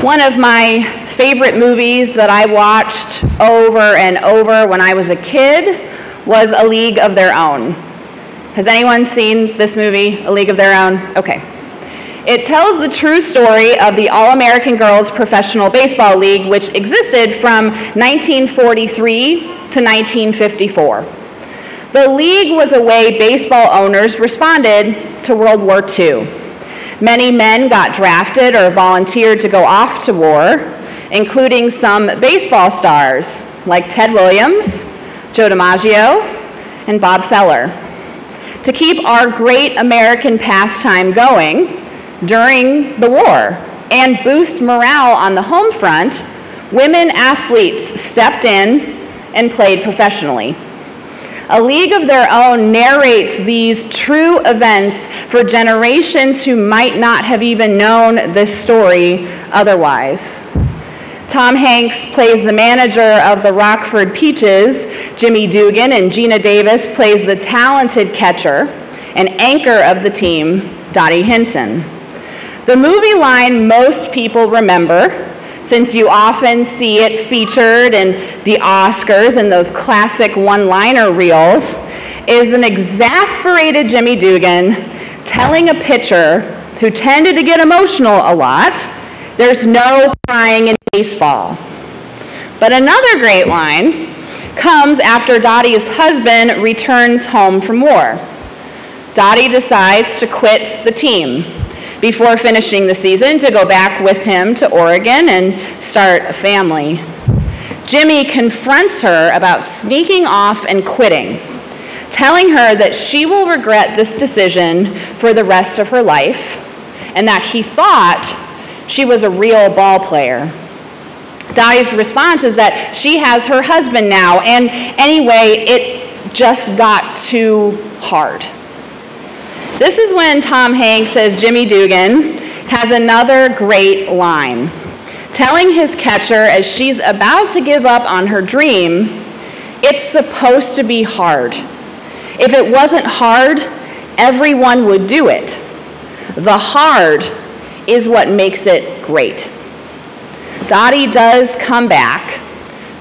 One of my favorite movies that I watched over and over when I was a kid was A League of Their Own. Has anyone seen this movie, A League of Their Own? Okay. It tells the true story of the All-American Girls Professional Baseball League, which existed from 1943 to 1954. The league was a way baseball owners responded to World War II. Many men got drafted or volunteered to go off to war, including some baseball stars like Ted Williams, Joe DiMaggio, and Bob Feller. To keep our great American pastime going during the war and boost morale on the home front, women athletes stepped in and played professionally. A League of Their Own narrates these true events for generations who might not have even known this story otherwise. Tom Hanks plays the manager of the Rockford Peaches, Jimmy Dugan, and Gina Davis plays the talented catcher and anchor of the team, Dottie Hinson. The movie line most people remember, since you often see it featured in the Oscars and those classic one-liner reels, is an exasperated Jimmy Dugan telling a pitcher who tended to get emotional a lot, "There's no crying in baseball." But another great line comes after Dottie's husband returns home from war. Dottie decides to quit the team before finishing the season to go back with him to Oregon and start a family. Jimmy confronts her about sneaking off and quitting, telling her that she will regret this decision for the rest of her life and that he thought she was a real ball player. Dottie's response is that she has her husband now, and anyway, it just got too hard. This is when Tom Hanks as Jimmy Dugan has another great line, telling his catcher as she's about to give up on her dream, "It's supposed to be hard. If it wasn't hard, everyone would do it. The hard is what makes it great." Dottie does come back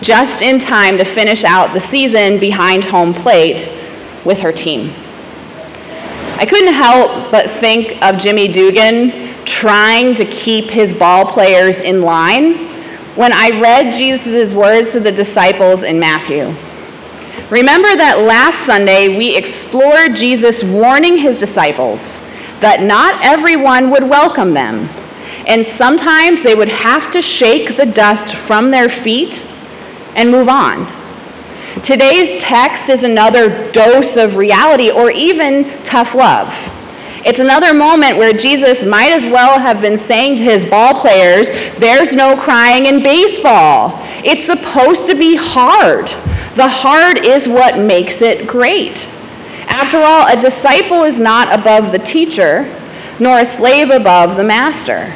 just in time to finish out the season behind home plate with her team. I couldn't help but think of Jimmy Dugan trying to keep his ball players in line when I read Jesus' words to the disciples in Matthew. Remember that last Sunday we explored Jesus warning his disciples that not everyone would welcome them, and sometimes they would have to shake the dust from their feet and move on. Today's text is another dose of reality or even tough love. It's another moment where Jesus might as well have been saying to his ball players, "There's no crying in baseball. It's supposed to be hard. The hard is what makes it great." After all, a disciple is not above the teacher, nor a slave above the master.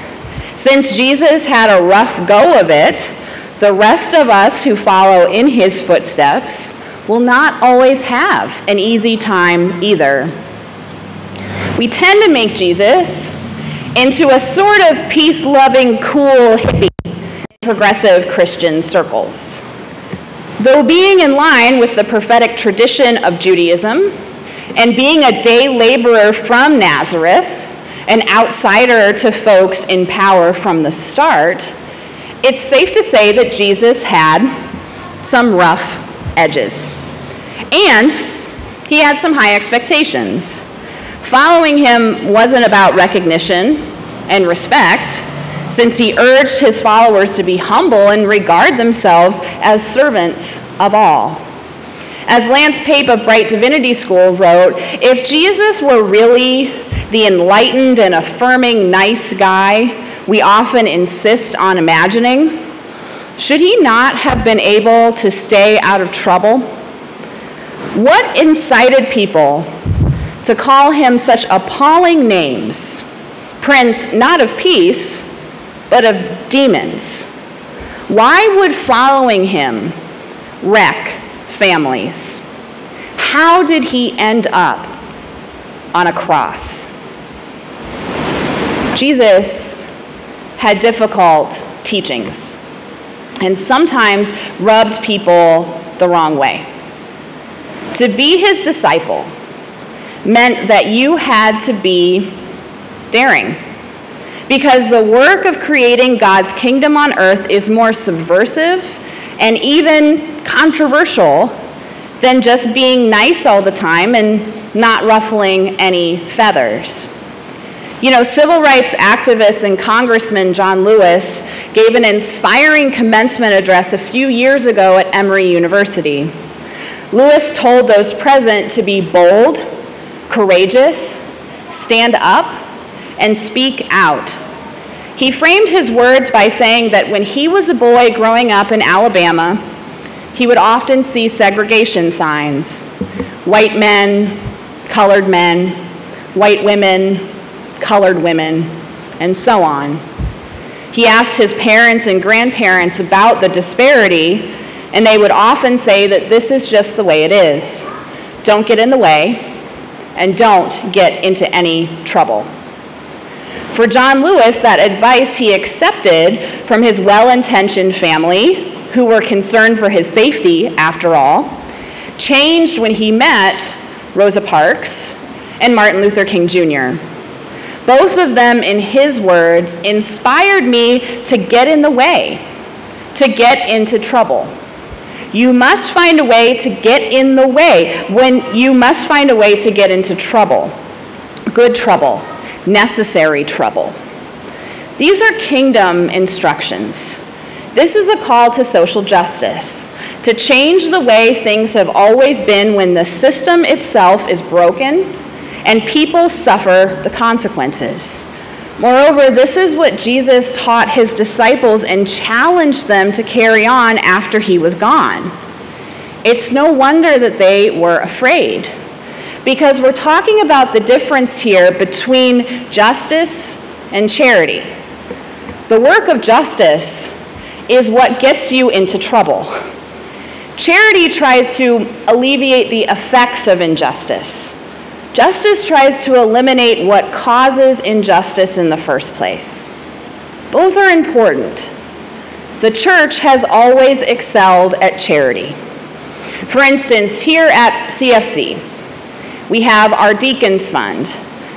Since Jesus had a rough go of it, the rest of us who follow in his footsteps will not always have an easy time either. We tend to make Jesus into a sort of peace-loving, cool hippie in progressive Christian circles. Though being in line with the prophetic tradition of Judaism and being a day laborer from Nazareth, an outsider to folks in power from the start, it's safe to say that Jesus had some rough edges. And he had some high expectations. Following him wasn't about recognition and respect, since he urged his followers to be humble and regard themselves as servants of all. As Lance Pape of Bright Divinity School wrote, if Jesus were really the enlightened and affirming nice guy we often insist on imagining, should he not have been able to stay out of trouble? What incited people to call him such appalling names, Prince not of peace, but of demons? Why would following him wreck families? How did he end up on a cross? Jesus had difficult teachings, and sometimes rubbed people the wrong way. To be his disciple meant that you had to be daring, because the work of creating God's kingdom on earth is more subversive and even controversial than just being nice all the time and not ruffling any feathers. You know, civil rights activist and Congressman John Lewis gave an inspiring commencement address a few years ago at Emory University. Lewis told those present to be bold, courageous, stand up, and speak out. He framed his words by saying that when he was a boy growing up in Alabama, he would often see segregation signs: white men, colored men, white women, colored women, and so on. He asked his parents and grandparents about the disparity, and they would often say that this is just the way it is. Don't get in the way, and don't get into any trouble. For John Lewis, that advice he accepted from his well-intentioned family, who were concerned for his safety, after all, changed when he met Rosa Parks and Martin Luther King Jr. Both of them, in his words, inspired me to get in the way, to get into trouble. You must find a way to get in the way. You must find a way to get into trouble. Good trouble, necessary trouble. These are kingdom instructions. This is a call to social justice, to change the way things have always been when the system itself is broken and people suffer the consequences. Moreover, this is what Jesus taught his disciples and challenged them to carry on after he was gone. It's no wonder that they were afraid, because we're talking about the difference here between justice and charity. The work of justice is what gets you into trouble. Charity tries to alleviate the effects of injustice. Justice tries to eliminate what causes injustice in the first place. Both are important. The church has always excelled at charity. For instance, here at CFC, we have our Deacons Fund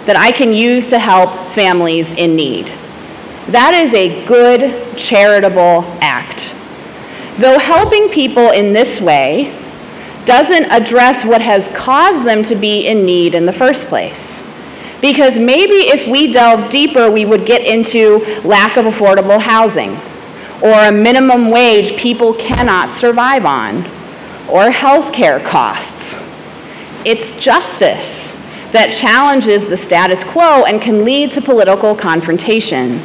that I can use to help families in need. That is a good charitable act. Though helping people in this way doesn't address what has caused them to be in need in the first place. Because maybe if we delve deeper, we would get into lack of affordable housing, or a minimum wage people cannot survive on, or health care costs. It's justice that challenges the status quo and can lead to political confrontation.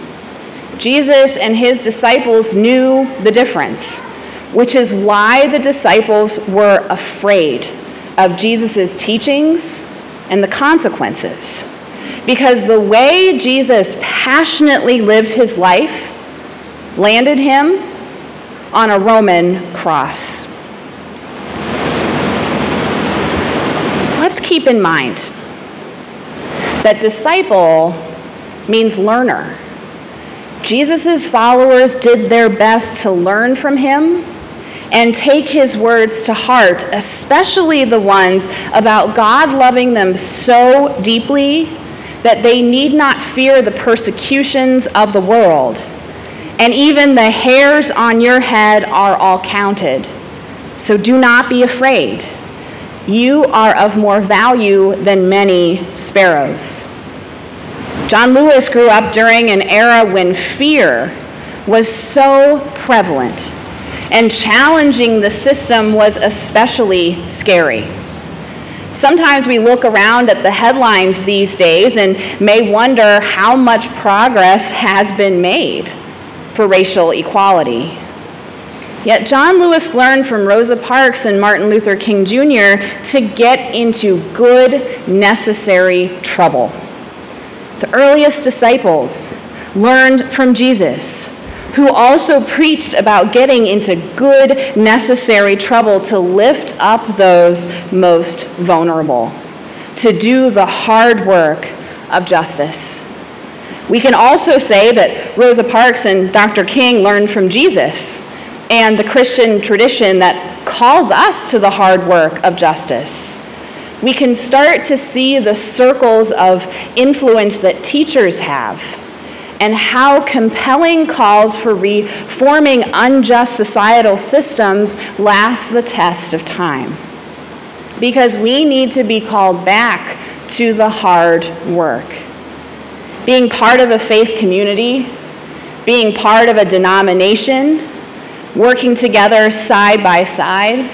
Jesus and his disciples knew the difference, which is why the disciples were afraid of Jesus' teachings and the consequences. Because the way Jesus passionately lived his life landed him on a Roman cross. Let's keep in mind that disciple means learner. Jesus' followers did their best to learn from him and take his words to heart, especially the ones about God loving them so deeply that they need not fear the persecutions of the world. And even the hairs on your head are all counted. So do not be afraid. You are of more value than many sparrows. John Lewis grew up during an era when fear was so prevalent, and challenging the system was especially scary. Sometimes we look around at the headlines these days and may wonder how much progress has been made for racial equality. Yet John Lewis learned from Rosa Parks and Martin Luther King Jr. to get into good, necessary trouble. The earliest disciples learned from Jesus, who also preached about getting into good, necessary trouble to lift up those most vulnerable, to do the hard work of justice. We can also say that Rosa Parks and Dr. King learned from Jesus and the Christian tradition that calls us to the hard work of justice. We can start to see the circles of influence that teachers have and how compelling calls for reforming unjust societal systems last the test of time. Because we need to be called back to the hard work. Being part of a faith community, being part of a denomination, working together side by side,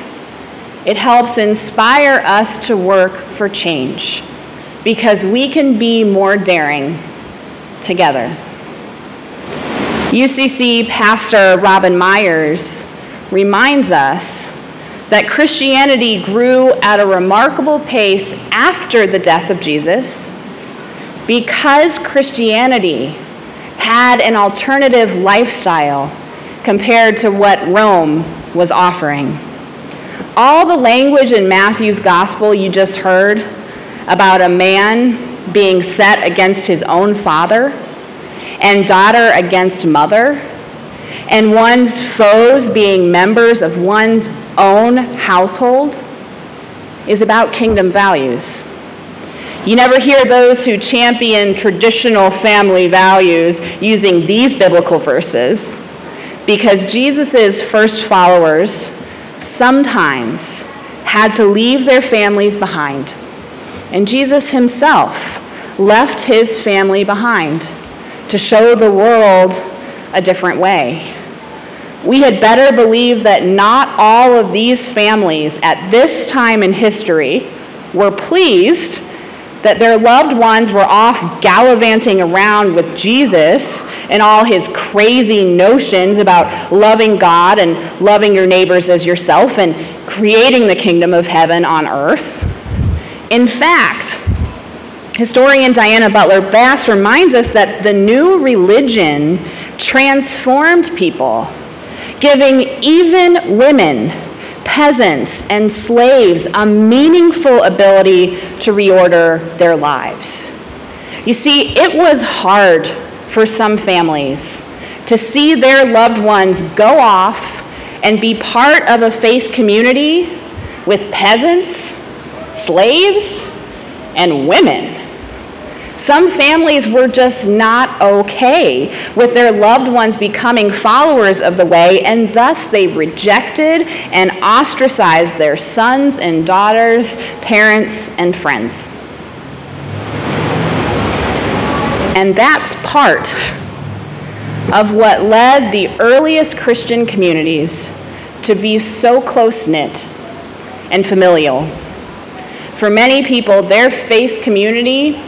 it helps inspire us to work for change because we can be more daring together. UCC Pastor Robin Myers reminds us that Christianity grew at a remarkable pace after the death of Jesus because Christianity had an alternative lifestyle compared to what Rome was offering. All the language in Matthew's gospel you just heard about a man being set against his own father and daughter against mother, and one's foes being members of one's own household, is about kingdom values. You never hear those who champion traditional family values using these biblical verses because Jesus' first followers sometimes had to leave their families behind. And Jesus himself left his family behind to show the world a different way. We had better believe that not all of these families at this time in history were pleased that their loved ones were off gallivanting around with Jesus and all his crazy notions about loving God and loving your neighbors as yourself and creating the kingdom of heaven on earth. In fact, historian Diana Butler Bass reminds us that the new religion transformed people, giving even women, peasants, and slaves a meaningful ability to reorder their lives. You see, it was hard for some families to see their loved ones go off and be part of a faith community with peasants, slaves, and women. Some families were just not okay with their loved ones becoming followers of the way, and thus they rejected and ostracized their sons and daughters, parents, and friends. And that's part of what led the earliest Christian communities to be so close-knit and familial. For many people, their faith community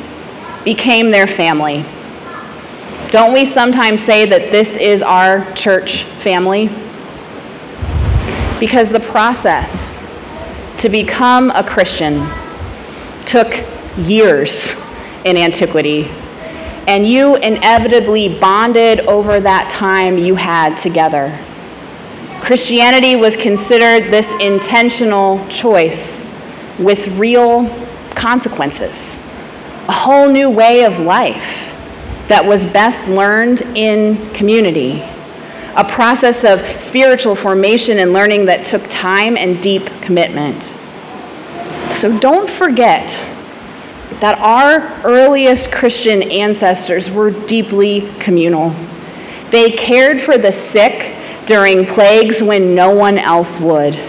became their family. Don't we sometimes say that this is our church family? Because the process to become a Christian took years in antiquity, and you inevitably bonded over that time you had together. Christianity was considered this intentional choice with real consequences. A whole new way of life that was best learned in community. A process of spiritual formation and learning that took time and deep commitment. So don't forget that our earliest Christian ancestors were deeply communal. They cared for the sick during plagues when no one else would.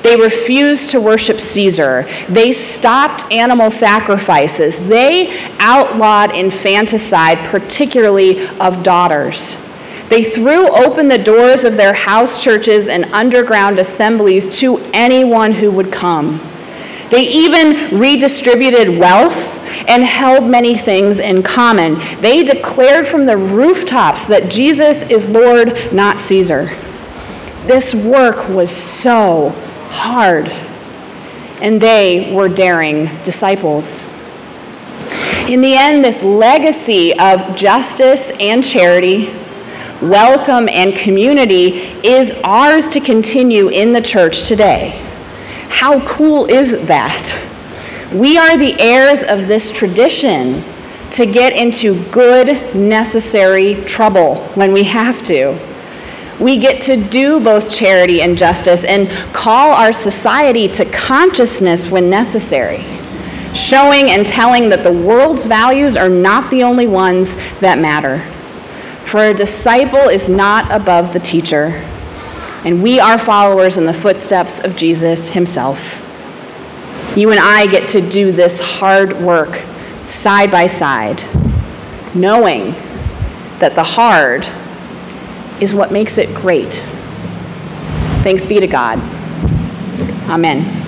They refused to worship Caesar. They stopped animal sacrifices. They outlawed infanticide, particularly of daughters. They threw open the doors of their house churches and underground assemblies to anyone who would come. They even redistributed wealth and held many things in common. They declared from the rooftops that Jesus is Lord, not Caesar. This work was so hard, and they were daring disciples. In the end, this legacy of justice and charity, welcome and community is ours to continue in the church today. How cool is that? We are the heirs of this tradition to get into good, necessary trouble when we have to. We get to do both charity and justice and call our society to consciousness when necessary, showing and telling that the world's values are not the only ones that matter. For a disciple is not above the teacher, and we are followers in the footsteps of Jesus himself. You and I get to do this hard work side by side, knowing that the hard is what makes it great. Thanks be to God. Amen.